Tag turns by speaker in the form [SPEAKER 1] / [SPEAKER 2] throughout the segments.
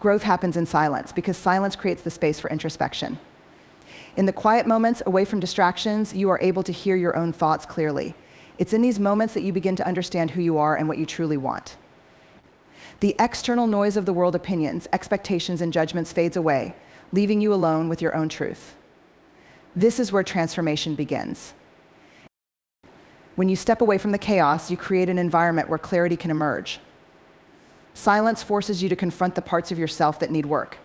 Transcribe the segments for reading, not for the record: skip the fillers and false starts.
[SPEAKER 1] Growth happens in silence because silence creates the space for introspection. In the quiet moments away from distractions, you are able to hear your own thoughts clearly. It's in these moments that you begin to understand who you are and what you truly want. The external noise of the world, opinions, expectations, and judgments fades away, leaving you alone with your own truth. This is where transformation begins. When you step away from the chaos, you create an environment where clarity can emerge. Silence forces you to confront the parts of yourself that need work.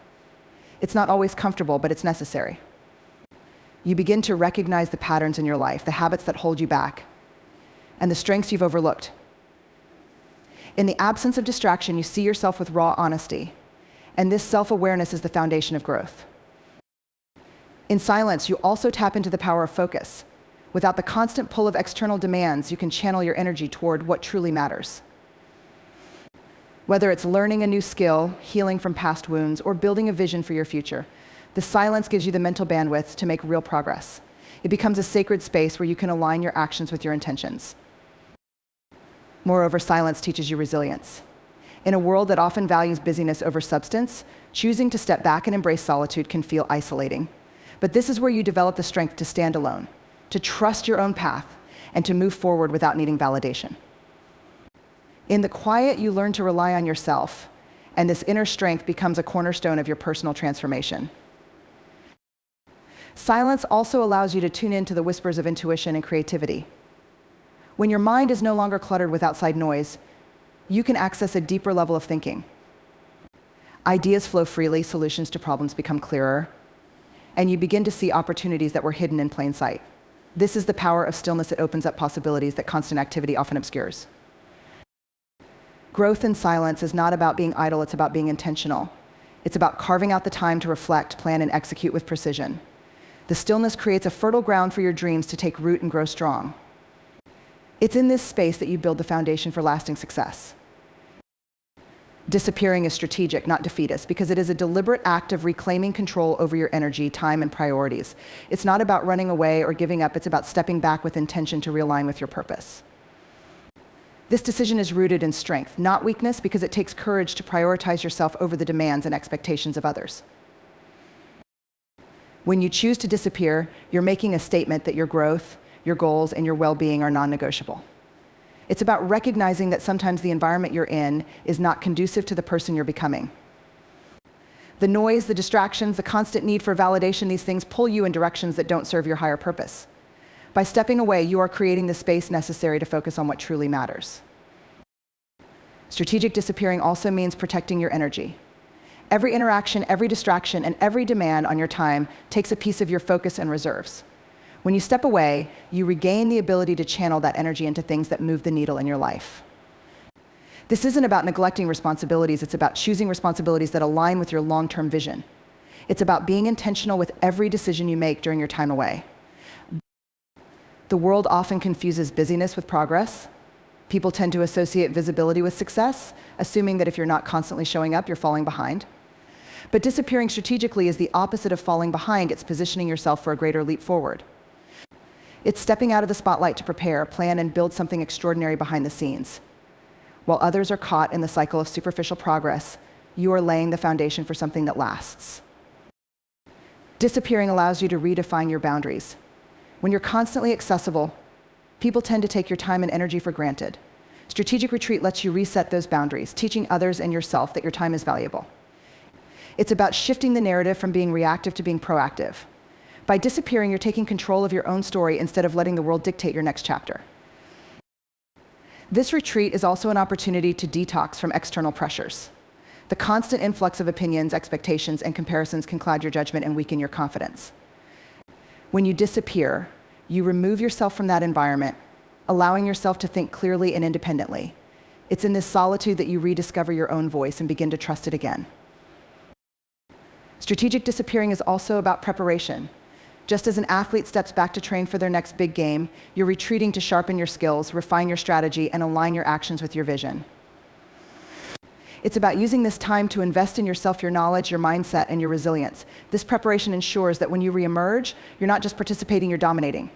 [SPEAKER 1] It's not always comfortable, but it's necessary. You begin to recognize the patterns in your life, the habits that hold you back, and the strengths you've overlooked. In the absence of distraction, you see yourself with raw honesty, and this self-awareness is the foundation of growth. In silence, you also tap into the power of focus. Without the constant pull of external demands, you can channel your energy toward what truly matters. Whether it's learning a new skill, healing from past wounds, or building a vision for your future, the silence gives you the mental bandwidth to make real progress. It becomes a sacred space where you can align your actions with your intentions. Moreover, silence teaches you resilience. In a world that often values busyness over substance, choosing to step back and embrace solitude can feel isolating. But this is where you develop the strength to stand alone, to trust your own path, and to move forward without needing validation. In the quiet, you learn to rely on yourself, and this inner strength becomes a cornerstone of your personal transformation. Silence also allows you to tune into the whispers of intuition and creativity. When your mind is no longer cluttered with outside noise, you can access a deeper level of thinking. Ideas flow freely, solutions to problems become clearer, and you begin to see opportunities that were hidden in plain sight. This is the power of stillness that opens up possibilities that constant activity often obscures. Growth in silence is not about being idle, it's about being intentional. It's about carving out the time to reflect, plan, and execute with precision. The stillness creates a fertile ground for your dreams to take root and grow strong. It's in this space that you build the foundation for lasting success. Disappearing is strategic, not defeatist, because it is a deliberate act of reclaiming control over your energy, time, and priorities. It's not about running away or giving up, it's about stepping back with intention to realign with your purpose. This decision is rooted in strength, not weakness, because it takes courage to prioritize yourself over the demands and expectations of others. When you choose to disappear, you're making a statement that your growth, your goals, and your well-being are non-negotiable. It's about recognizing that sometimes the environment you're in is not conducive to the person you're becoming. The noise, the distractions, the constant need for validation, these things pull you in directions that don't serve your higher purpose. By stepping away, you are creating the space necessary to focus on what truly matters. Strategic disappearing also means protecting your energy. Every interaction, every distraction, and every demand on your time takes a piece of your focus and reserves. When you step away, you regain the ability to channel that energy into things that move the needle in your life. This isn't about neglecting responsibilities, it's about choosing responsibilities that align with your long-term vision. It's about being intentional with every decision you make during your time away. The world often confuses busyness with progress. People tend to associate visibility with success, assuming that if you're not constantly showing up, you're falling behind. But disappearing strategically is the opposite of falling behind. It's positioning yourself for a greater leap forward. It's stepping out of the spotlight to prepare, plan, and build something extraordinary behind the scenes. While others are caught in the cycle of superficial progress, you are laying the foundation for something that lasts. Disappearing allows you to redefine your boundaries. When you're constantly accessible, people tend to take your time and energy for granted. Strategic retreat lets you reset those boundaries, teaching others and yourself that your time is valuable. It's about shifting the narrative from being reactive to being proactive. By disappearing, you're taking control of your own story instead of letting the world dictate your next chapter. This retreat is also an opportunity to detox from external pressures. The constant influx of opinions, expectations, and comparisons can cloud your judgment and weaken your confidence. When you disappear, you remove yourself from that environment, allowing yourself to think clearly and independently. It's in this solitude that you rediscover your own voice and begin to trust it again. Strategic disappearing is also about preparation. Just as an athlete steps back to train for their next big game, you're retreating to sharpen your skills, refine your strategy, and align your actions with your vision. It's about using this time to invest in yourself, your knowledge, your mindset, and your resilience. This preparation ensures that when you reemerge, you're not just participating, you're dominating.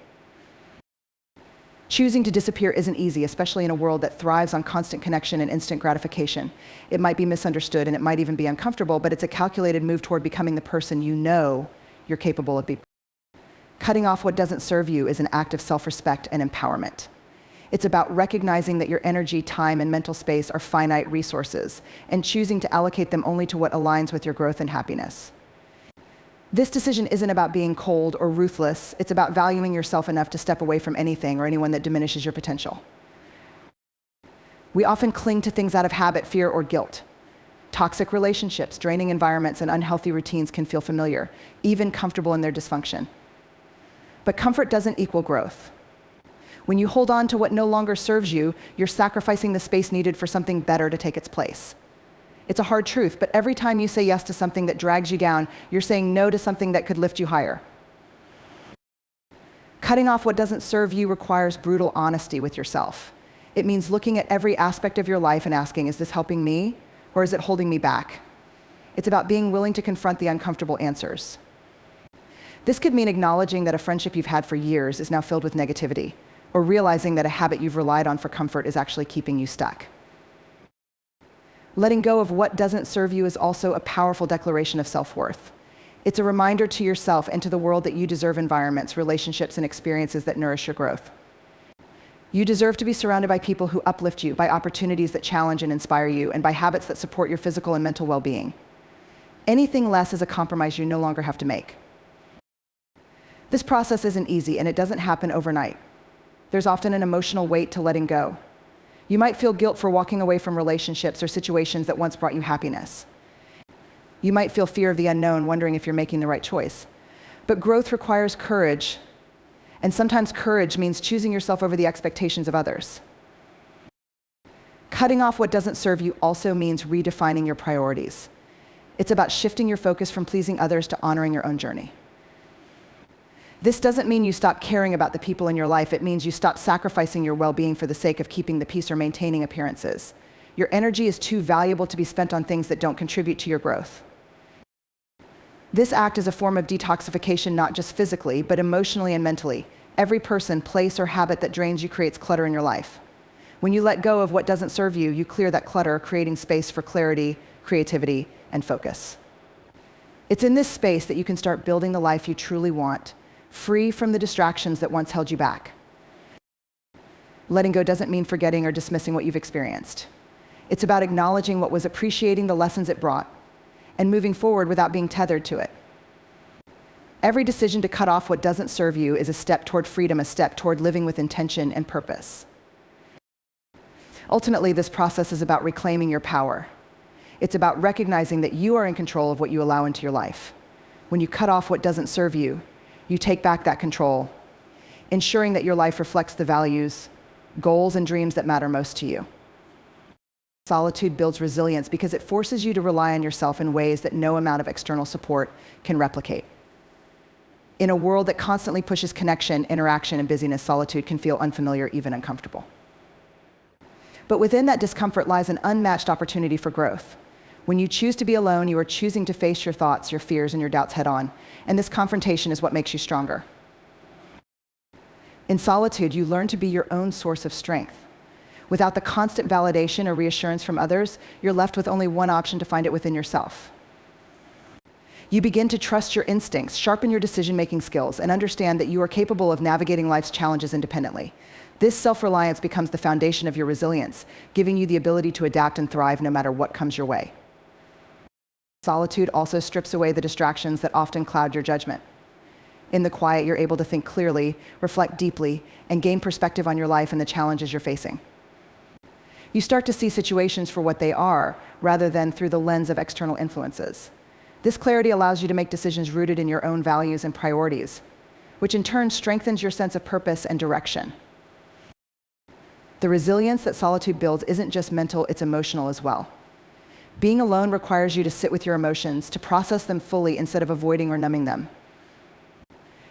[SPEAKER 1] Choosing to disappear isn't easy, especially in a world that thrives on constant connection and instant gratification. It might be misunderstood and it might even be uncomfortable, but it's a calculated move toward becoming the person you know you're capable of being. Cutting off what doesn't serve you is an act of self-respect and empowerment. It's about recognizing that your energy, time, and mental space are finite resources and choosing to allocate them only to what aligns with your growth and happiness. This decision isn't about being cold or ruthless. It's about valuing yourself enough to step away from anything or anyone that diminishes your potential. We often cling to things out of habit, fear, or guilt. Toxic relationships, draining environments, and unhealthy routines can feel familiar, even comfortable in their dysfunction. But comfort doesn't equal growth. When you hold on to what no longer serves you, you're sacrificing the space needed for something better to take its place. It's a hard truth, but every time you say yes to something that drags you down, you're saying no to something that could lift you higher. Cutting off what doesn't serve you requires brutal honesty with yourself. It means looking at every aspect of your life and asking, is this helping me, or is it holding me back? It's about being willing to confront the uncomfortable answers. This could mean acknowledging that a friendship you've had for years is now filled with negativity, or realizing that a habit you've relied on for comfort is actually keeping you stuck. Letting go of what doesn't serve you is also a powerful declaration of self-worth. It's a reminder to yourself and to the world that you deserve environments, relationships, and experiences that nourish your growth. You deserve to be surrounded by people who uplift you, by opportunities that challenge and inspire you, and by habits that support your physical and mental well-being. Anything less is a compromise you no longer have to make. This process isn't easy, and it doesn't happen overnight. There's often an emotional weight to letting go. You might feel guilt for walking away from relationships or situations that once brought you happiness. You might feel fear of the unknown, wondering if you're making the right choice. But growth requires courage, and sometimes courage means choosing yourself over the expectations of others. Cutting off what doesn't serve you also means redefining your priorities. It's about shifting your focus from pleasing others to honoring your own journey. This doesn't mean you stop caring about the people in your life. It means you stop sacrificing your well-being for the sake of keeping the peace or maintaining appearances. Your energy is too valuable to be spent on things that don't contribute to your growth. This act is a form of detoxification, not just physically, but emotionally and mentally. Every person, place, or habit that drains you creates clutter in your life. When you let go of what doesn't serve you, you clear that clutter, creating space for clarity, creativity, and focus. It's in this space that you can start building the life you truly want, free from the distractions that once held you back. Letting go doesn't mean forgetting or dismissing what you've experienced. It's about acknowledging what was, appreciating the lessons it brought, and moving forward without being tethered to it. Every decision to cut off what doesn't serve you is a step toward freedom, a step toward living with intention and purpose. Ultimately, this process is about reclaiming your power. It's about recognizing that you are in control of what you allow into your life. When you cut off what doesn't serve you, you take back that control, ensuring that your life reflects the values, goals, and dreams that matter most to you. Solitude builds resilience because it forces you to rely on yourself in ways that no amount of external support can replicate. In a world that constantly pushes connection, interaction, and busyness, solitude can feel unfamiliar, even uncomfortable. But within that discomfort lies an unmatched opportunity for growth. When you choose to be alone, you are choosing to face your thoughts, your fears, and your doubts head on. And this confrontation is what makes you stronger. In solitude, you learn to be your own source of strength. Without the constant validation or reassurance from others, you're left with only one option to find it within yourself. You begin to trust your instincts, sharpen your decision-making skills, and understand that you are capable of navigating life's challenges independently. This self-reliance becomes the foundation of your resilience, giving you the ability to adapt and thrive no matter what comes your way. Solitude also strips away the distractions that often cloud your judgment. In the quiet, you're able to think clearly, reflect deeply, and gain perspective on your life and the challenges you're facing. You start to see situations for what they are, rather than through the lens of external influences. This clarity allows you to make decisions rooted in your own values and priorities, which in turn strengthens your sense of purpose and direction. The resilience that solitude builds isn't just mental, it's emotional as well. Being alone requires you to sit with your emotions, to process them fully instead of avoiding or numbing them.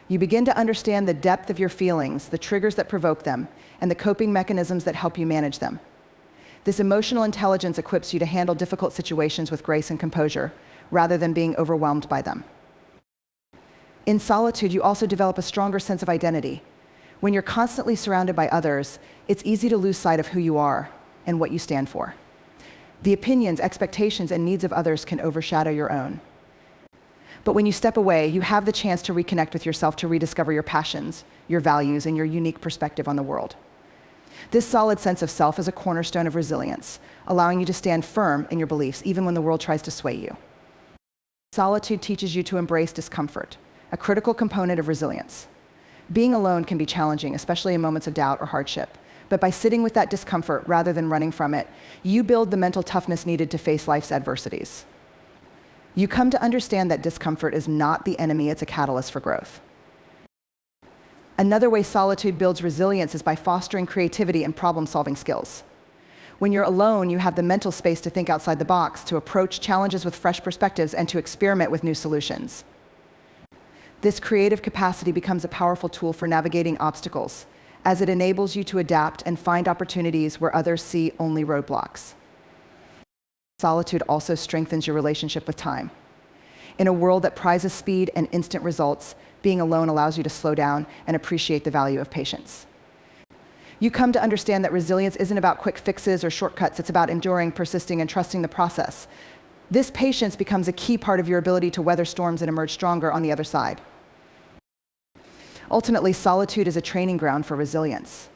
[SPEAKER 1] You begin to understand the depth of your feelings, the triggers that provoke them, and the coping mechanisms that help you manage them. This emotional intelligence equips you to handle difficult situations with grace and composure, rather than being overwhelmed by them. In solitude, you also develop a stronger sense of identity. When you're constantly surrounded by others, it's easy to lose sight of who you are and what you stand for. The opinions, expectations, and needs of others can overshadow your own. But when you step away, you have the chance to reconnect with yourself, to rediscover your passions, your values, and your unique perspective on the world. This solid sense of self is a cornerstone of resilience, allowing you to stand firm in your beliefs, even when the world tries to sway you. Solitude teaches you to embrace discomfort, a critical component of resilience. Being alone can be challenging, especially in moments of doubt or hardship. But by sitting with that discomfort rather than running from it, you build the mental toughness needed to face life's adversities. You come to understand that discomfort is not the enemy, it's a catalyst for growth. Another way solitude builds resilience is by fostering creativity and problem-solving skills. When you're alone, you have the mental space to think outside the box, to approach challenges with fresh perspectives, and to experiment with new solutions. This creative capacity becomes a powerful tool for navigating obstacles, as it enables you to adapt and find opportunities where others see only roadblocks. Solitude also strengthens your relationship with time. In a world that prizes speed and instant results, being alone allows you to slow down and appreciate the value of patience. You come to understand that resilience isn't about quick fixes or shortcuts, it's about enduring, persisting, and trusting the process. This patience becomes a key part of your ability to weather storms and emerge stronger on the other side. Ultimately, solitude is a training ground for resilience.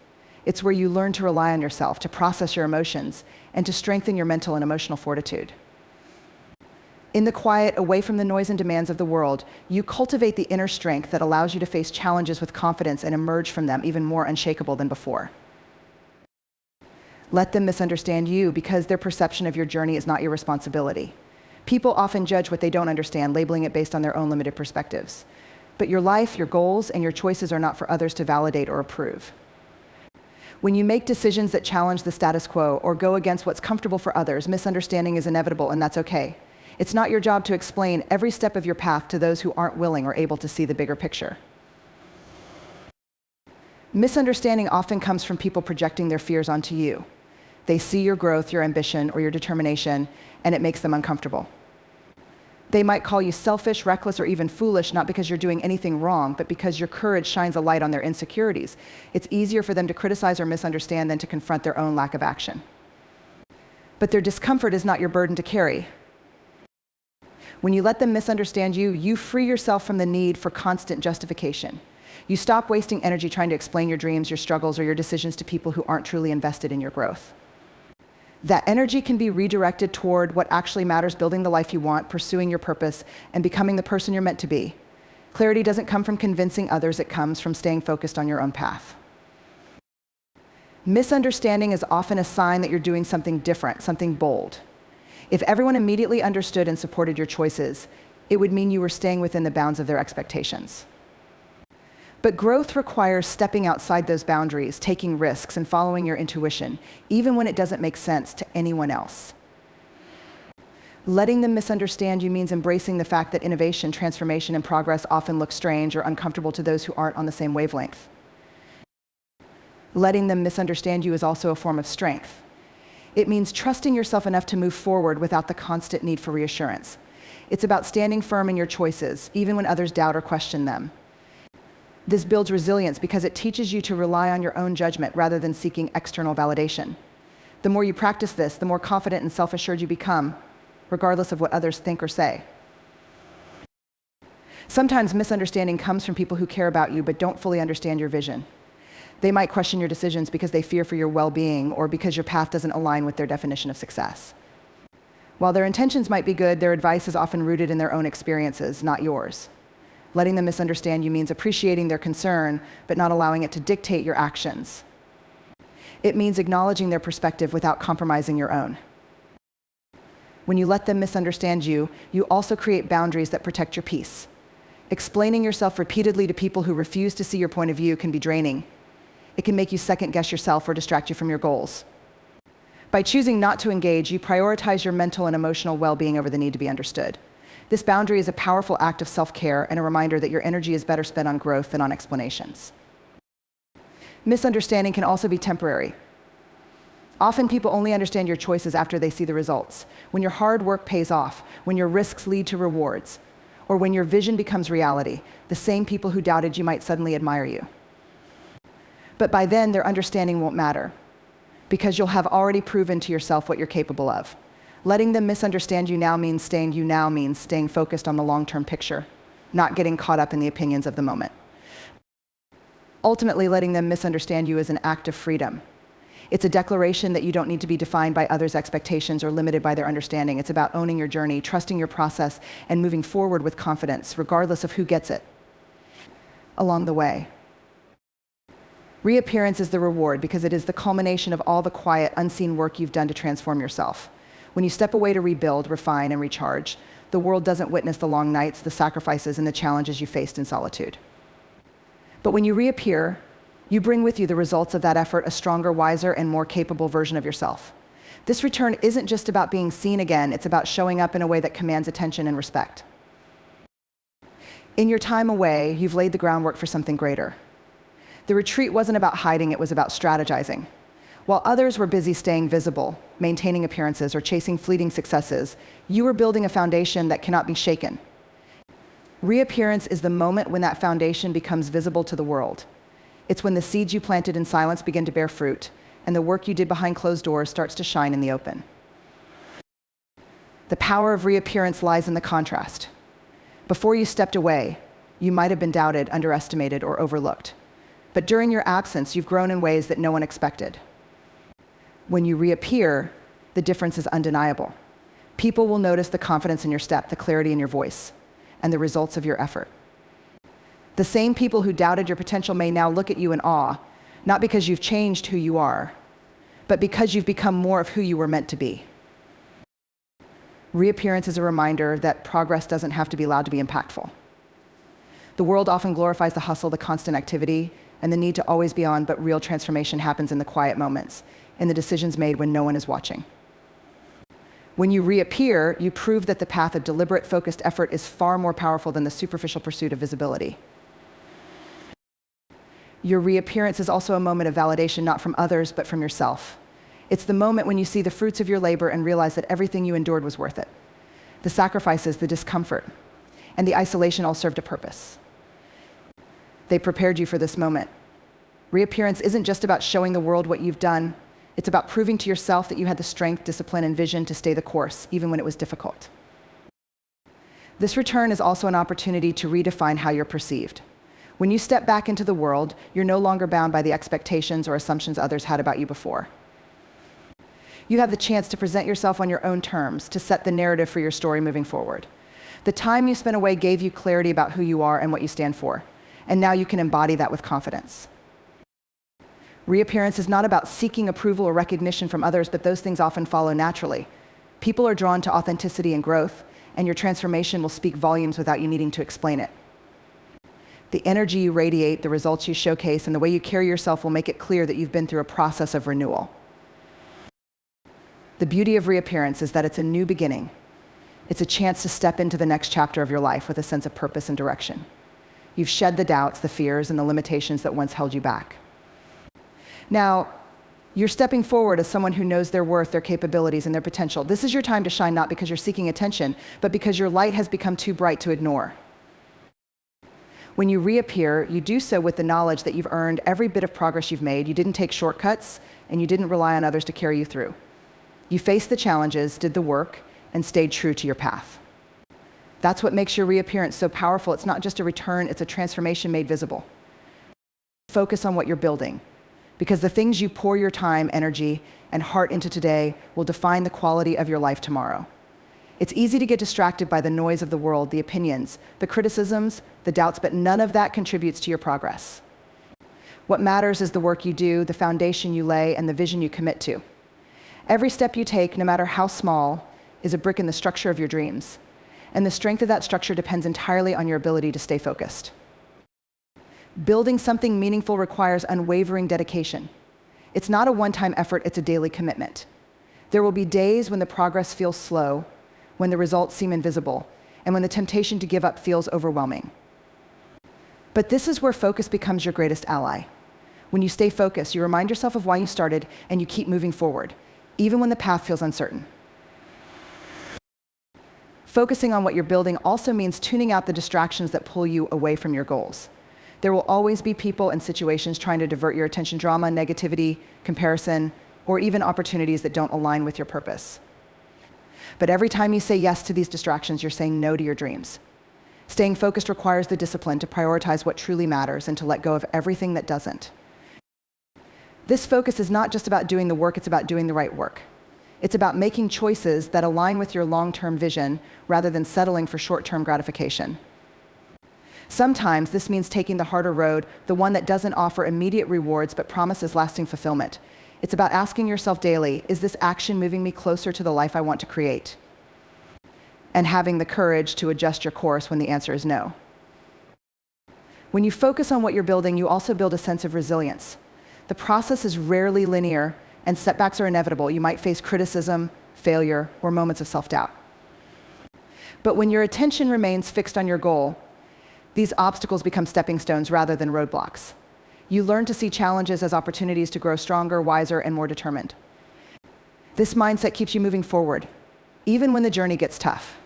[SPEAKER 1] It's where you learn to rely on yourself, to process your emotions, and to strengthen your mental and emotional fortitude. In the quiet, away from the noise and demands of the world, you cultivate the inner strength that allows you to face challenges with confidence and emerge from them even more unshakable than before. Let them misunderstand you, because their perception of your journey is not your responsibility. People often judge what they don't understand, labeling it based on their own limited perspectives. But your life, your goals, and your choices are not for others to validate or approve. When you make decisions that challenge the status quo or go against what's comfortable for others, misunderstanding is inevitable, and that's okay. It's not your job to explain every step of your path to those who aren't willing or able to see the bigger picture. Misunderstanding often comes from people projecting their fears onto you. They see your growth, your ambition, or your determination, and it makes them uncomfortable. They might call you selfish, reckless, or even foolish, not because you're doing anything wrong, but because your courage shines a light on their insecurities. It's easier for them to criticize or misunderstand than to confront their own lack of action. But their discomfort is not your burden to carry. When you let them misunderstand you, you free yourself from the need for constant justification. You stop wasting energy trying to explain your dreams, your struggles, or your decisions to people who aren't truly invested in your growth. That energy can be redirected toward what actually matters: building the life you want, pursuing your purpose, and becoming the person you're meant to be. Clarity doesn't come from convincing others, it comes from staying focused on your own path. Misunderstanding is often a sign that you're doing something different, something bold. If everyone immediately understood and supported your choices, it would mean you were staying within the bounds of their expectations. But growth requires stepping outside those boundaries, taking risks, and following your intuition, even when it doesn't make sense to anyone else. Letting them misunderstand you means embracing the fact that innovation, transformation, and progress often look strange or uncomfortable to those who aren't on the same wavelength. Letting them misunderstand you is also a form of strength. It means trusting yourself enough to move forward without the constant need for reassurance. It's about standing firm in your choices, even when others doubt or question them. This builds resilience because it teaches you to rely on your own judgment rather than seeking external validation. The more you practice this, the more confident and self-assured you become, regardless of what others think or say. Sometimes misunderstanding comes from people who care about you but don't fully understand your vision. They might question your decisions because they fear for your well-being or because your path doesn't align with their definition of success. While their intentions might be good, their advice is often rooted in their own experiences, not yours. Letting them misunderstand you means appreciating their concern, but not allowing it to dictate your actions. It means acknowledging their perspective without compromising your own. When you let them misunderstand you, you also create boundaries that protect your peace. Explaining yourself repeatedly to people who refuse to see your point of view can be draining. It can make you second-guess yourself or distract you from your goals. By choosing not to engage, you prioritize your mental and emotional well-being over the need to be understood. This boundary is a powerful act of self-care and a reminder that your energy is better spent on growth than on explanations. Misunderstanding can also be temporary. Often people only understand your choices after they see the results, when your hard work pays off, when your risks lead to rewards, or when your vision becomes reality. The same people who doubted you might suddenly admire you. But by then, their understanding won't matter, because you'll have already proven to yourself what you're capable of. Letting them misunderstand you now means staying focused on the long-term picture, not getting caught up in the opinions of the moment. Ultimately, letting them misunderstand you is an act of freedom. It's a declaration that you don't need to be defined by others' expectations or limited by their understanding. It's about owning your journey, trusting your process, and moving forward with confidence, regardless of who gets it along the way. Reappearance is the reward because it is the culmination of all the quiet, unseen work you've done to transform yourself. When you step away to rebuild, refine, and recharge, the world doesn't witness the long nights, the sacrifices, and the challenges you faced in solitude. But when you reappear, you bring with you the results of that effort, a stronger, wiser, and more capable version of yourself. This return isn't just about being seen again, it's about showing up in a way that commands attention and respect. In your time away, you've laid the groundwork for something greater. The retreat wasn't about hiding, it was about strategizing. While others were busy staying visible, maintaining appearances, or chasing fleeting successes, you were building a foundation that cannot be shaken. Reappearance is the moment when that foundation becomes visible to the world. It's when the seeds you planted in silence begin to bear fruit, and the work you did behind closed doors starts to shine in the open. The power of reappearance lies in the contrast. Before you stepped away, you might have been doubted, underestimated, or overlooked. But during your absence, you've grown in ways that no one expected. When you reappear, the difference is undeniable. People will notice the confidence in your step, the clarity in your voice, and the results of your effort. The same people who doubted your potential may now look at you in awe, not because you've changed who you are, but because you've become more of who you were meant to be. Reappearance is a reminder that progress doesn't have to be loud to be impactful. The world often glorifies the hustle, the constant activity, and the need to always be on, but real transformation happens in the quiet moments, in the decisions made when no one is watching. When you reappear, you prove that the path of deliberate, focused effort is far more powerful than the superficial pursuit of visibility. Your reappearance is also a moment of validation, not from others, but from yourself. It's the moment when you see the fruits of your labor and realize that everything you endured was worth it. The sacrifices, the discomfort, and the isolation all served a purpose. They prepared you for this moment. Reappearance isn't just about showing the world what you've done. It's about proving to yourself that you had the strength, discipline, and vision to stay the course, even when it was difficult. This return is also an opportunity to redefine how you're perceived. When you step back into the world, you're no longer bound by the expectations or assumptions others had about you before. You have the chance to present yourself on your own terms, to set the narrative for your story moving forward. The time you spent away gave you clarity about who you are and what you stand for, and now you can embody that with confidence. Reappearance is not about seeking approval or recognition from others, but those things often follow naturally. People are drawn to authenticity and growth, and your transformation will speak volumes without you needing to explain it. The energy you radiate, the results you showcase, and the way you carry yourself will make it clear that you've been through a process of renewal. The beauty of reappearance is that it's a new beginning. It's a chance to step into the next chapter of your life with a sense of purpose and direction. You've shed the doubts, the fears, and the limitations that once held you back. Now, you're stepping forward as someone who knows their worth, their capabilities, and their potential. This is your time to shine, not because you're seeking attention, but because your light has become too bright to ignore. When you reappear, you do so with the knowledge that you've earned every bit of progress you've made. You didn't take shortcuts, and you didn't rely on others to carry you through. You faced the challenges, did the work, and stayed true to your path. That's what makes your reappearance so powerful. It's not just a return, it's a transformation made visible. Focus on what you're building, because the things you pour your time, energy, and heart into today will define the quality of your life tomorrow. It's easy to get distracted by the noise of the world, the opinions, the criticisms, the doubts, but none of that contributes to your progress. What matters is the work you do, the foundation you lay, and the vision you commit to. Every step you take, no matter how small, is a brick in the structure of your dreams. And the strength of that structure depends entirely on your ability to stay focused. Building something meaningful requires unwavering dedication. It's not a one-time effort, it's a daily commitment. There will be days when the progress feels slow, when the results seem invisible, and when the temptation to give up feels overwhelming. But this is where focus becomes your greatest ally. When you stay focused, you remind yourself of why you started, and you keep moving forward, even when the path feels uncertain. Focusing on what you're building also means tuning out the distractions that pull you away from your goals. There will always be people and situations trying to divert your attention, drama, negativity, comparison, or even opportunities that don't align with your purpose. But every time you say yes to these distractions, you're saying no to your dreams. Staying focused requires the discipline to prioritize what truly matters and to let go of everything that doesn't. This focus is not just about doing the work, it's about doing the right work. It's about making choices that align with your long-term vision rather than settling for short-term gratification. Sometimes this means taking the harder road, the one that doesn't offer immediate rewards but promises lasting fulfillment. It's about asking yourself daily, is this action moving me closer to the life I want to create? And having the courage to adjust your course when the answer is no. When you focus on what you're building, you also build a sense of resilience. The process is rarely linear, and setbacks are inevitable. You might face criticism, failure, or moments of self-doubt. But when your attention remains fixed on your goal, these obstacles become stepping stones rather than roadblocks. You learn to see challenges as opportunities to grow stronger, wiser, and more determined. This mindset keeps you moving forward, even when the journey gets tough.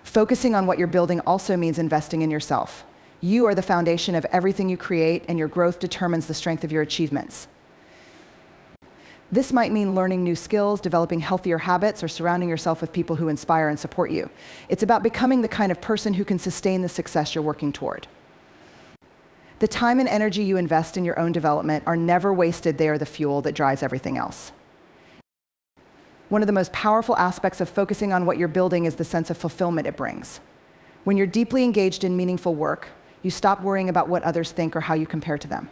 [SPEAKER 1] Focusing on what you're building also means investing in yourself. You are the foundation of everything you create, and your growth determines the strength of your achievements. This might mean learning new skills, developing healthier habits, or surrounding yourself with people who inspire and support you. It's about becoming the kind of person who can sustain the success you're working toward. The time and energy you invest in your own development are never wasted. They are the fuel that drives everything else. One of the most powerful aspects of focusing on what you're building is the sense of fulfillment it brings. When you're deeply engaged in meaningful work, you stop worrying about what others think or how you compare to them.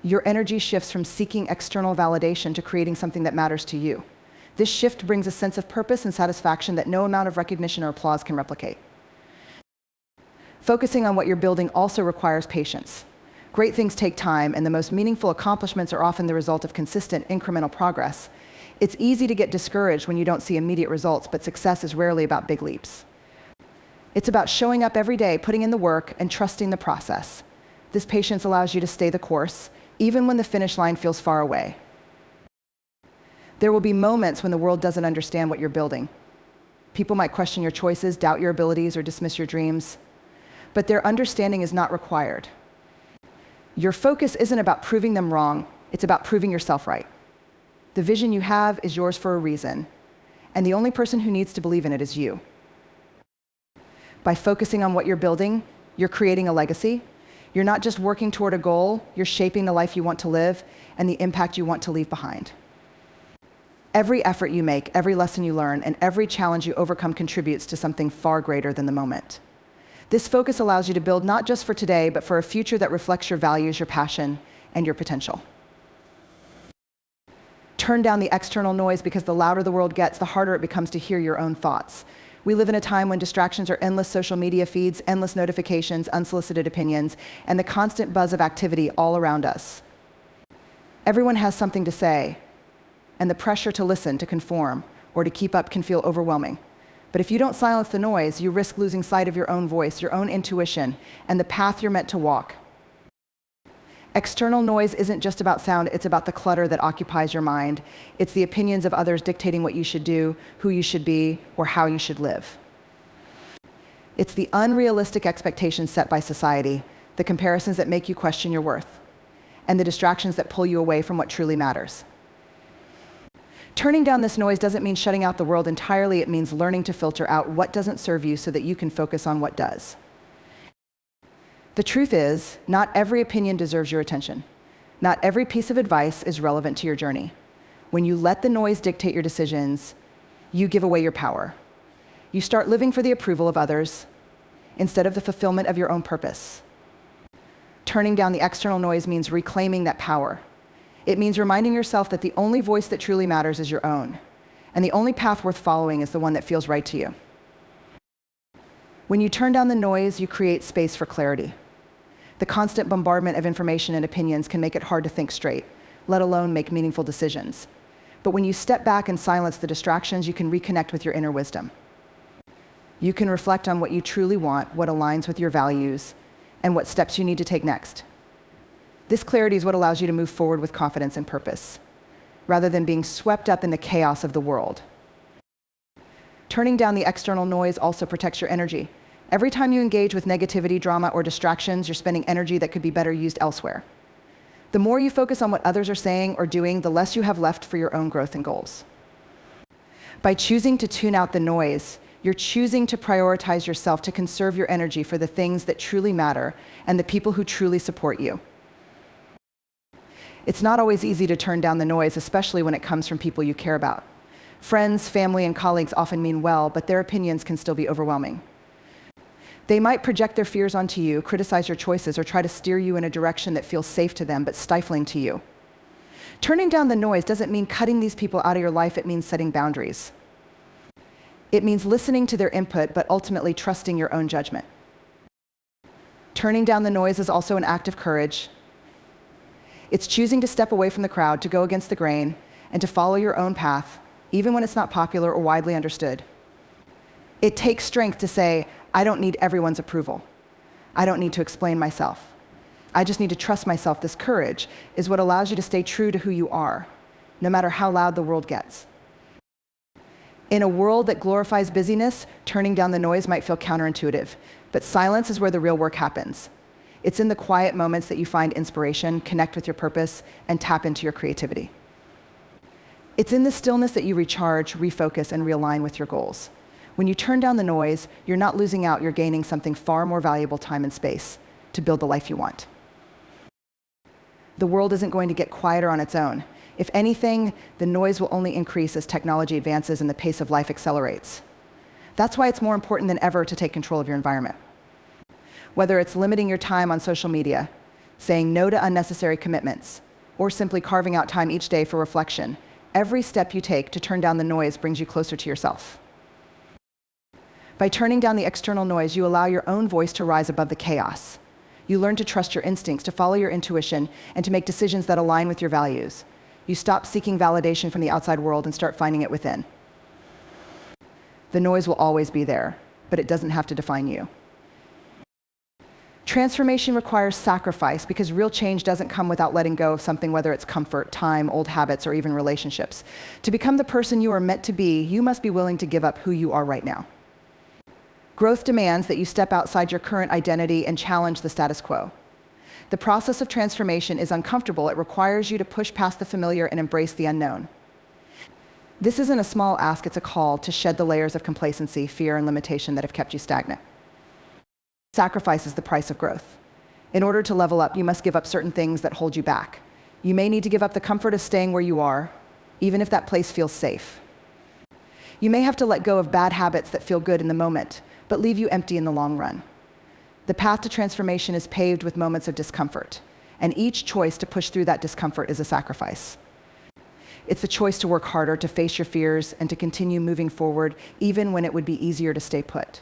[SPEAKER 1] Your energy shifts from seeking external validation to creating something that matters to you. This shift brings a sense of purpose and satisfaction that no amount of recognition or applause can replicate. Focusing on what you're building also requires patience. Great things take time, and the most meaningful accomplishments are often the result of consistent, incremental progress. It's easy to get discouraged when you don't see immediate results, but success is rarely about big leaps. It's about showing up every day, putting in the work, and trusting the process. This patience allows you to stay the course, even when the finish line feels far away. There will be moments when the world doesn't understand what you're building. People might question your choices, doubt your abilities, or dismiss your dreams. But their understanding is not required. Your focus isn't about proving them wrong, it's about proving yourself right. The vision you have is yours for a reason, and the only person who needs to believe in it is you. By focusing on what you're building, you're creating a legacy. You're not just working toward a goal, you're shaping the life you want to live and the impact you want to leave behind. Every effort you make, every lesson you learn, and every challenge you overcome contributes to something far greater than the moment. This focus allows you to build not just for today, but for a future that reflects your values, your passion, and your potential. Turn down the external noise, because the louder the world gets, the harder it becomes to hear your own thoughts. We live in a time when distractions are endless social media feeds, endless notifications, unsolicited opinions, and the constant buzz of activity all around us. Everyone has something to say, and the pressure to listen, to conform, or to keep up can feel overwhelming. But if you don't silence the noise, you risk losing sight of your own voice, your own intuition, and the path you're meant to walk. External noise isn't just about sound, it's about the clutter that occupies your mind. It's the opinions of others dictating what you should do, who you should be, or how you should live. It's the unrealistic expectations set by society, the comparisons that make you question your worth, and the distractions that pull you away from what truly matters. Turning down this noise doesn't mean shutting out the world entirely, it means learning to filter out what doesn't serve you so that you can focus on what does. The truth is, not every opinion deserves your attention. Not every piece of advice is relevant to your journey. When you let the noise dictate your decisions, you give away your power. You start living for the approval of others instead of the fulfillment of your own purpose. Turning down the external noise means reclaiming that power. It means reminding yourself that the only voice that truly matters is your own, and the only path worth following is the one that feels right to you. When you turn down the noise, you create space for clarity. The constant bombardment of information and opinions can make it hard to think straight, let alone make meaningful decisions. But when you step back and silence the distractions, you can reconnect with your inner wisdom. You can reflect on what you truly want, what aligns with your values, and what steps you need to take next. This clarity is what allows you to move forward with confidence and purpose, rather than being swept up in the chaos of the world. Turning down the external noise also protects your energy. Every time you engage with negativity, drama, or distractions, you're spending energy that could be better used elsewhere. The more you focus on what others are saying or doing, the less you have left for your own growth and goals. By choosing to tune out the noise, you're choosing to prioritize yourself, to conserve your energy for the things that truly matter and the people who truly support you. It's not always easy to turn down the noise, especially when it comes from people you care about. Friends, family, and colleagues often mean well, but their opinions can still be overwhelming. They might project their fears onto you, criticize your choices, or try to steer you in a direction that feels safe to them but stifling to you. Turning down the noise doesn't mean cutting these people out of your life, it means setting boundaries. It means listening to their input, but ultimately trusting your own judgment. Turning down the noise is also an act of courage. It's choosing to step away from the crowd, to go against the grain, and to follow your own path, even when it's not popular or widely understood. It takes strength to say, I don't need everyone's approval. I don't need to explain myself. I just need to trust myself. This courage is what allows you to stay true to who you are, no matter how loud the world gets. In a world that glorifies busyness, turning down the noise might feel counterintuitive, but silence is where the real work happens. It's in the quiet moments that you find inspiration, connect with your purpose, and tap into your creativity. It's in the stillness that you recharge, refocus, and realign with your goals. When you turn down the noise, you're not losing out, you're gaining something far more valuable: time and space to build the life you want. The world isn't going to get quieter on its own. If anything, the noise will only increase as technology advances and the pace of life accelerates. That's why it's more important than ever to take control of your environment. Whether it's limiting your time on social media, saying no to unnecessary commitments, or simply carving out time each day for reflection, every step you take to turn down the noise brings you closer to yourself. By turning down the external noise, you allow your own voice to rise above the chaos. You learn to trust your instincts, to follow your intuition, and to make decisions that align with your values. You stop seeking validation from the outside world and start finding it within. The noise will always be there, but it doesn't have to define you. Transformation requires sacrifice, because real change doesn't come without letting go of something, whether it's comfort, time, old habits, or even relationships. To become the person you are meant to be, you must be willing to give up who you are right now. Growth demands that you step outside your current identity and challenge the status quo. The process of transformation is uncomfortable. It requires you to push past the familiar and embrace the unknown. This isn't a small ask, it's a call to shed the layers of complacency, fear, and limitation that have kept you stagnant. Sacrifice is the price of growth. In order to level up, you must give up certain things that hold you back. You may need to give up the comfort of staying where you are, even if that place feels safe. You may have to let go of bad habits that feel good in the moment, but leave you empty in the long run. The path to transformation is paved with moments of discomfort, and each choice to push through that discomfort is a sacrifice. It's the choice to work harder, to face your fears, and to continue moving forward, even when it would be easier to stay put.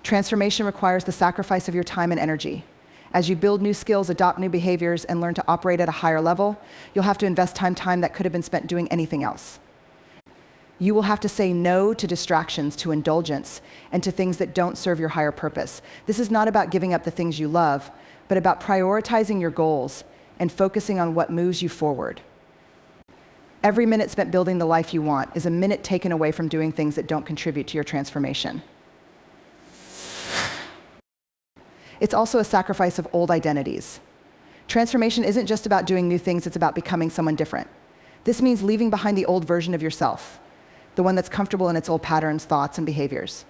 [SPEAKER 1] Transformation requires the sacrifice of your time and energy. As you build new skills, adopt new behaviors, and learn to operate at a higher level, you'll have to invest time that could have been spent doing anything else. You will have to say no to distractions, to indulgence, and to things that don't serve your higher purpose. This is not about giving up the things you love, but about prioritizing your goals and focusing on what moves you forward. Every minute spent building the life you want is a minute taken away from doing things that don't contribute to your transformation. It's also a sacrifice of old identities. Transformation isn't just about doing new things, it's about becoming someone different. This means leaving behind the old version of yourself, the one that's comfortable in its old patterns, thoughts, and behaviors.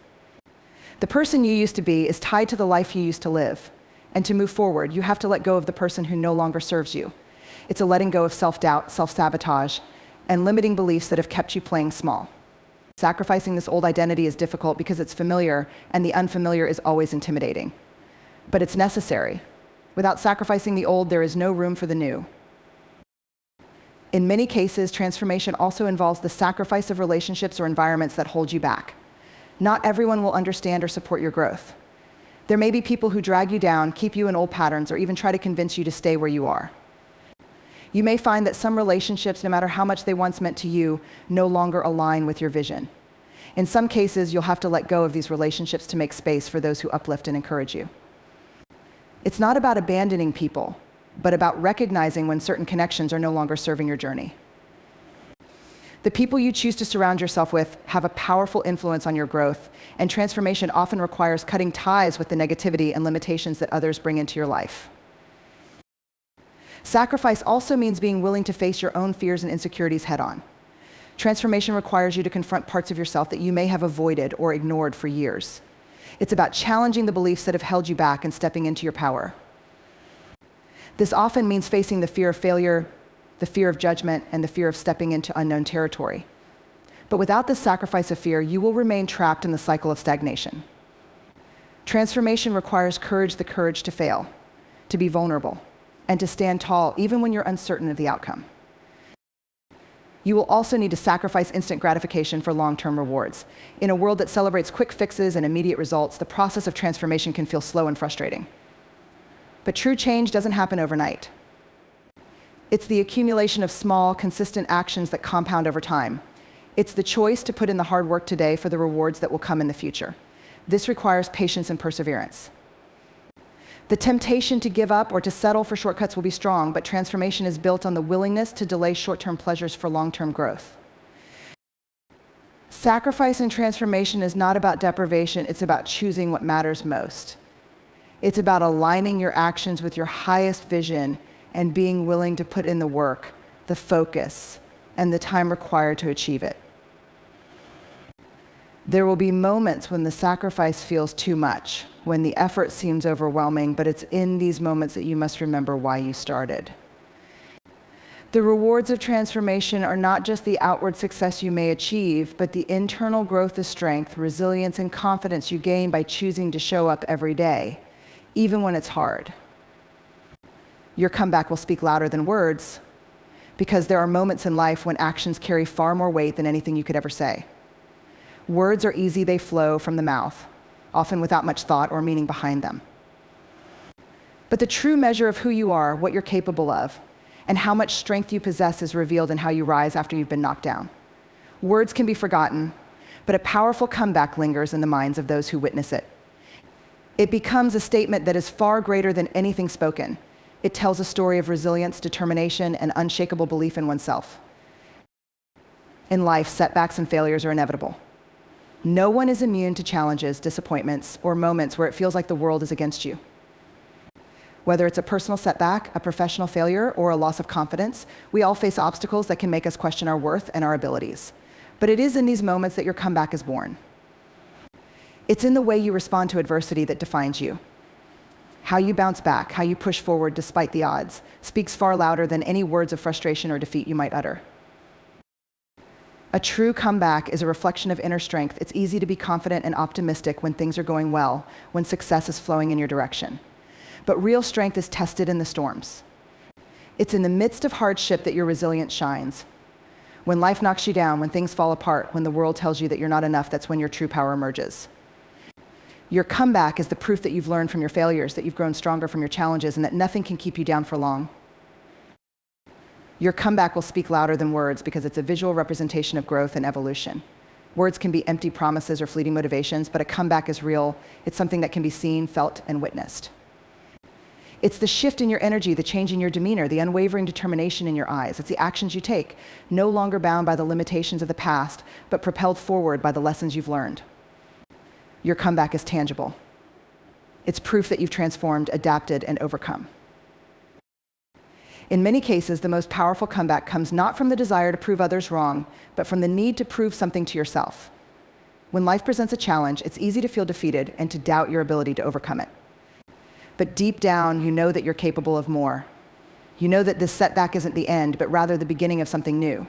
[SPEAKER 1] The person you used to be is tied to the life you used to live. And to move forward, you have to let go of the person who no longer serves you. It's a letting go of self-doubt, self-sabotage, and limiting beliefs that have kept you playing small. Sacrificing this old identity is difficult because it's familiar, and the unfamiliar is always intimidating. But it's necessary. Without sacrificing the old, there is no room for the new. In many cases, transformation also involves the sacrifice of relationships or environments that hold you back. Not everyone will understand or support your growth. There may be people who drag you down, keep you in old patterns, or even try to convince you to stay where you are. You may find that some relationships, no matter how much they once meant to you, no longer align with your vision. In some cases, you'll have to let go of these relationships to make space for those who uplift and encourage you. It's not about abandoning people, but about recognizing when certain connections are no longer serving your journey. The people you choose to surround yourself with have a powerful influence on your growth, and transformation often requires cutting ties with the negativity and limitations that others bring into your life. Sacrifice also means being willing to face your own fears and insecurities head-on. Transformation requires you to confront parts of yourself that you may have avoided or ignored for years. It's about challenging the beliefs that have held you back and stepping into your power. This often means facing the fear of failure, the fear of judgment, and the fear of stepping into unknown territory. But without this sacrifice of fear, you will remain trapped in the cycle of stagnation. Transformation requires the courage to fail, to be vulnerable, and to stand tall even when you're uncertain of the outcome. You will also need to sacrifice instant gratification for long-term rewards. In a world that celebrates quick fixes and immediate results, the process of transformation can feel slow and frustrating. But true change doesn't happen overnight. It's the accumulation of small, consistent actions that compound over time. It's the choice to put in the hard work today for the rewards that will come in the future. This requires patience and perseverance. The temptation to give up or to settle for shortcuts will be strong, but transformation is built on the willingness to delay short-term pleasures for long-term growth. Sacrifice and transformation is not about deprivation, it's about choosing what matters most. It's about aligning your actions with your highest vision and being willing to put in the work, the focus, and the time required to achieve it. There will be moments when the sacrifice feels too much, when the effort seems overwhelming, but it's in these moments that you must remember why you started. The rewards of transformation are not just the outward success you may achieve, but the internal growth of strength, resilience, and confidence you gain by choosing to show up every day, even when it's hard. Your comeback will speak louder than words, because there are moments in life when actions carry far more weight than anything you could ever say. Words are easy, they flow from the mouth, often without much thought or meaning behind them. But the true measure of who you are, what you're capable of, and how much strength you possess is revealed in how you rise after you've been knocked down. Words can be forgotten, but a powerful comeback lingers in the minds of those who witness it. It becomes a statement that is far greater than anything spoken. It tells a story of resilience, determination, and unshakable belief in oneself. In life, setbacks and failures are inevitable. No one is immune to challenges, disappointments, or moments where it feels like the world is against you. Whether it's a personal setback, a professional failure, or a loss of confidence, we all face obstacles that can make us question our worth and our abilities. But it is in these moments that your comeback is born. It's in the way you respond to adversity that defines you. How you bounce back, how you push forward despite the odds, speaks far louder than any words of frustration or defeat you might utter. A true comeback is a reflection of inner strength. It's easy to be confident and optimistic when things are going well, when success is flowing in your direction. But real strength is tested in the storms. It's in the midst of hardship that your resilience shines. When life knocks you down, when things fall apart, when the world tells you that you're not enough, that's when your true power emerges. Your comeback is the proof that you've learned from your failures, that you've grown stronger from your challenges, and that nothing can keep you down for long. Your comeback will speak louder than words because it's a visual representation of growth and evolution. Words can be empty promises or fleeting motivations, but a comeback is real. It's something that can be seen, felt, and witnessed. It's the shift in your energy, the change in your demeanor, the unwavering determination in your eyes. It's the actions you take, no longer bound by the limitations of the past, but propelled forward by the lessons you've learned. Your comeback is tangible. It's proof that you've transformed, adapted, and overcome. In many cases, the most powerful comeback comes not from the desire to prove others wrong, but from the need to prove something to yourself. When life presents a challenge, it's easy to feel defeated and to doubt your ability to overcome it. But deep down, you know that you're capable of more. You know that this setback isn't the end, but rather the beginning of something new.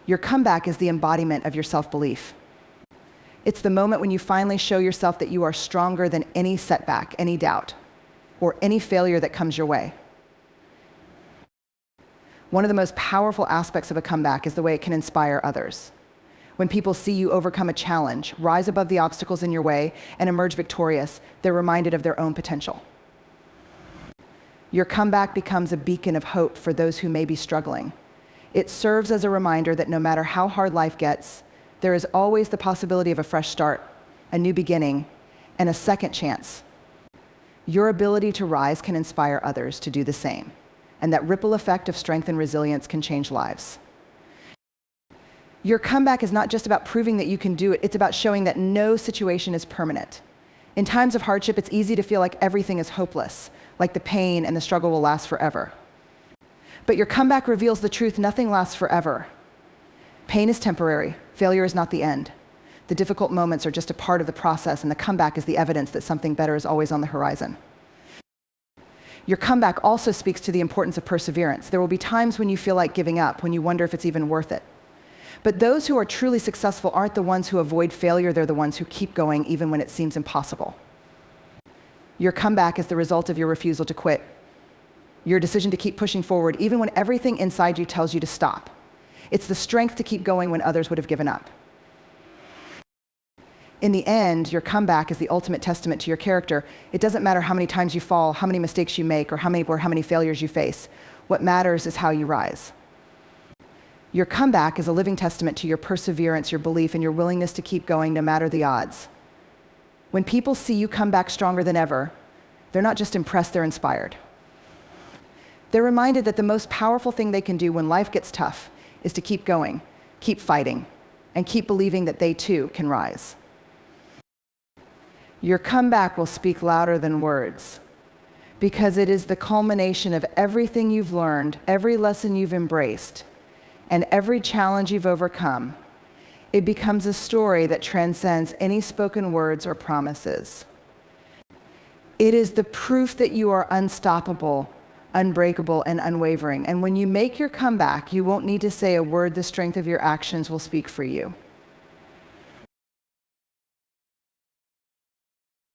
[SPEAKER 1] Your comeback is the embodiment of your self-belief. It's the moment when you finally show yourself that you are stronger than any setback, any doubt, or any failure that comes your way. One of the most powerful aspects of a comeback is the way it can inspire others. When people see you overcome a challenge, rise above the obstacles in your way, and emerge victorious, they're reminded of their own potential. Your comeback becomes a beacon of hope for those who may be struggling. It serves as a reminder that no matter how hard life gets, there is always the possibility of a fresh start, a new beginning, and a second chance. Your ability to rise can inspire others to do the same, and that ripple effect of strength and resilience can change lives. Your comeback is not just about proving that you can do it, it's about showing that no situation is permanent. In times of hardship, it's easy to feel like everything is hopeless, like the pain and the struggle will last forever. But your comeback reveals the truth: nothing lasts forever. Pain is temporary, failure is not the end. The difficult moments are just a part of the process, and the comeback is the evidence that something better is always on the horizon. Your comeback also speaks to the importance of perseverance. There will be times when you feel like giving up, when you wonder if it's even worth it. But those who are truly successful aren't the ones who avoid failure, they're the ones who keep going even when it seems impossible. Your comeback is the result of your refusal to quit, your decision to keep pushing forward even when everything inside you tells you to stop. It's the strength to keep going when others would have given up. In the end, your comeback is the ultimate testament to your character. It doesn't matter how many times you fall, how many mistakes you make, or how many failures you face. What matters is how you rise. Your comeback is a living testament to your perseverance, your belief, and your willingness to keep going no matter the odds. When people see you come back stronger than ever, they're not just impressed, they're inspired. They're reminded that the most powerful thing they can do when life gets tough is to keep going, keep fighting, and keep believing that they too can rise. Your comeback will speak louder than words, because it is the culmination of everything you've learned, every lesson you've embraced, and every challenge you've overcome. It becomes a story that transcends any spoken words or promises. It is the proof that you are unstoppable, unbreakable, and unwavering. And when you make your comeback, you won't need to say a word. The strength of your actions will speak for you.